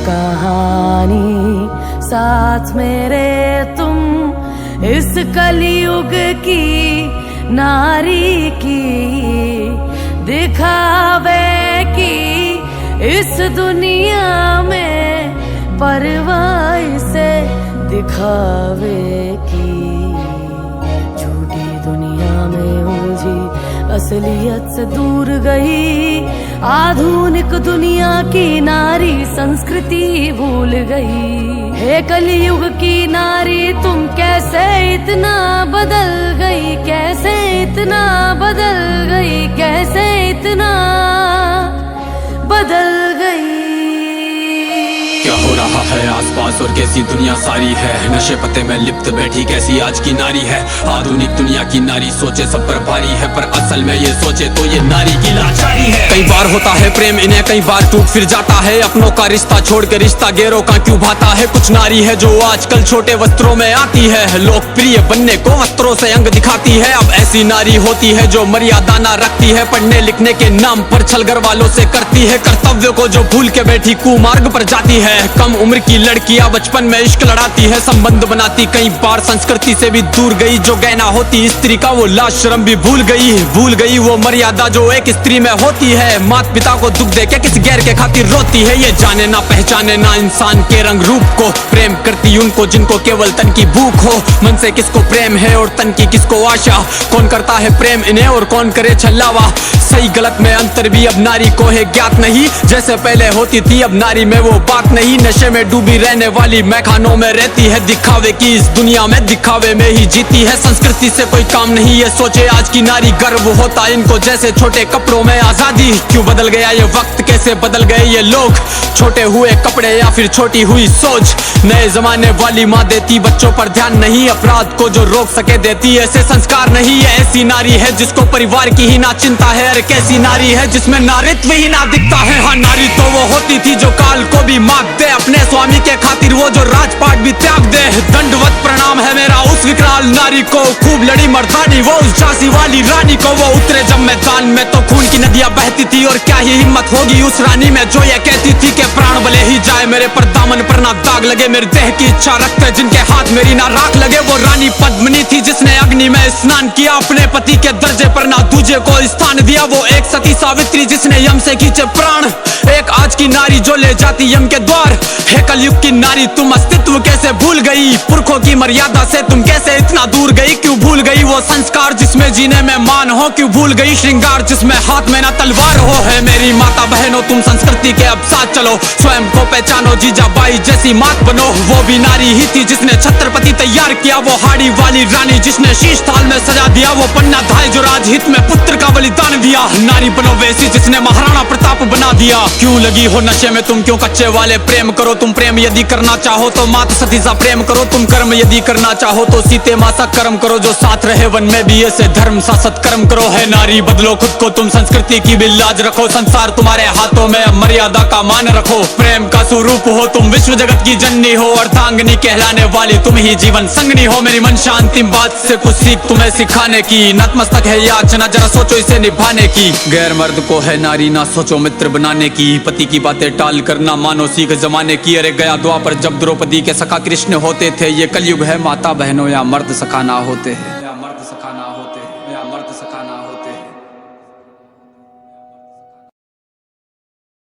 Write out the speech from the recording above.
कहानी साथ मेरे तुम इस कलयुग की नारी की, दिखावे की इस दुनिया में, परवाह से दिखावे की। झूठी दुनिया में उलझी असलियत से दूर गई, आधुनिक दुनिया की नारी संस्कृति भूल गई। हे कलयुग की नारी तुम कैसे इतना बदल गई, कैसे इतना बदल गई, कैसे इतना बदल गई। क्या हो रहा है आसपास और कैसी दुनिया सारी है, नशे पते में लिप्त बैठी कैसी आज की नारी है। आधुनिक दुनिया की नारी सोचे सब पर भारी है, पर असल में ये सोचे तो ये नारी की लाचारी है। कई बार होता है प्रेम इन्हें, कई बार टूट फिर जाता है, अपनों का रिश्ता छोड़ के रिश्ता गैरों का क्यों भाता है। कुछ नारी है जो आजकल छोटे वस्त्रों में आती है, लोकप्रिय बनने को वस्त्रों से अंग दिखाती है। अब ऐसी नारी होती है जो मर्यादा ना रखती है, पढ़ने लिखने के नाम पर छल घर वालों से करती है, कर्तव्य को जो भूल के बैठी कुमार्ग पर जाती है। कम उम्र की लड़कियां बचपन में इश्क लड़ाती है, संबंध बनाती कई बार संस्कृति से भी दूर गई। जो गहना होती स्त्री का वो लाज शर्म भी भूल गई वो मर्यादा जो एक स्त्री में होती है। माता पिता को दुख दे के किस गैर के खातिर रोती है, ये जाने ना पहचाने ना इंसान के रंग रूप को। प्रेम करती उनको जिनको केवल तन की भूख हो, मन से किसको प्रेम है और तन की किसको आशा। कौन करता है प्रेम इन्हें और कौन करे छलावा, सही गलत में अंतर भी अब नारी को है ज्ञात नहीं। जैसे पहले होती थी अब नारी में वो बात नहीं, नशे में डूबी रहने वाली मैखानों में रहती है। दिखावे की इस दुनिया में दिखावे में ही जीती है, संस्कृति से कोई काम नहीं ये सोचे आज की नारी। गर्व होता इनको जैसे छोटे कपड़ों में आजादी, क्यों बदल गया ये वक्त कैसे बदल गए ये लोग। छोटे हुए कपड़े या फिर छोटी हुई सोच, नए जमाने वाली माँ देती बच्चों पर ध्यान नहीं, अपराध को जो रोक सके देती ऐसे संस्कार नहीं। ये ऐसी नारी है जिसको परिवार की ही ना चिंता है, अरे कैसी नारी है जिसमें नारित्व ही ना दिखता है। हाँ नारी तो वो होती थी जो काल को भी मात दे, अपने स्वामी के खातिर वो जो राजपाट भी त्याग दे। दंडवत प्रणाम है मेरा उस विकराल नारी को, खूब लड़ी मर्दानी वो उस झांसी वाली रानी को। वो उतरे जब मैदान में तो खून की नदियां बहती थी, और क्या ही हिम्मत होगी उस रानी में जो ये कहती थी कि प्राण भले ही जाए मेरे पर दामन पर ना दाग लगे, मेरे देह की इच्छा रखते जिनके हाथ मेरी ना राख लगे। वो रानी पद्मिनी थी जिसने अग्नि में स्नान किया, अपने पति के दर्जे पर ना दूजे को स्थान दिया। वो एक सती सावित्री जिसने यम से खींचे प्राण, एक आज की नारी जो ले जाती यम के द्वार। हे कलयुग की नारी तुम अस्तित्व कैसे भूल गई, पुरखों की मर्यादा से तुम कैसे इतना दूर गई। क्यों भूल गई वो संस्कार जिसमें जीने में मान हो, क्यों भूल गई श्रृंगार जिसमें हाथ में ना तलवार हो। है मेरी माता बहनों तुम संस्कृति के अब साथ चलो, स्वयं को पहचानो जीजा बाई जैसी मात बनो। वो भी नारी ही थी जिसने छत्रपति तैयार किया, वो हाड़ी वाली रानी जिसने शीश थाल में सजा दिया। वो पन्ना धाय जो राजहित में पुत्र का बलिदान दिया, नारी बनो वैसी जिसने महाराणा प्रताप बना दिया। क्यों लगी हो नशे में तुम, क्यों कच्चे वाले प्रेम करो तुम। प्रेम यदि करना चाहो तो मात सती सा प्रेम करो तुम, कर्म यदि करना चाहो तो सीते माँ सा कर्म करो। जो साथ रहे वन में भी ऐसे धर्म सा सत्कर्म करो। है नारी बदलो खुद को तुम, संस्कृति की भी लाज रखो, संसार तुम्हारे हाथों में अब मर्यादा का मान रखो। प्रेम का स्वरूप हो तुम, विश्व जगत की जननी हो, अर्धांगिनी कहलाने वाली तुम ही जीवन संगनी हो। मेरी मन शांतिम बात से कुछ सीख तुम्हें सिखाने की, नतमस्तक है याचना जरा सोचो इसे निभाने की। गैर मर्द को है नारी ना सोचो मित्र बनाने की, पति की बातें टाल करना मानो सीख जमाने की। अरे गया द्वापर जब द्रौपदी के सखा कृष्ण होते थे, ये कलयुग है माता बहनों या मर्द सखा ना होते हैं, या मर्द सखा ना होते हैं, या मर्द सखा ना होते हैं।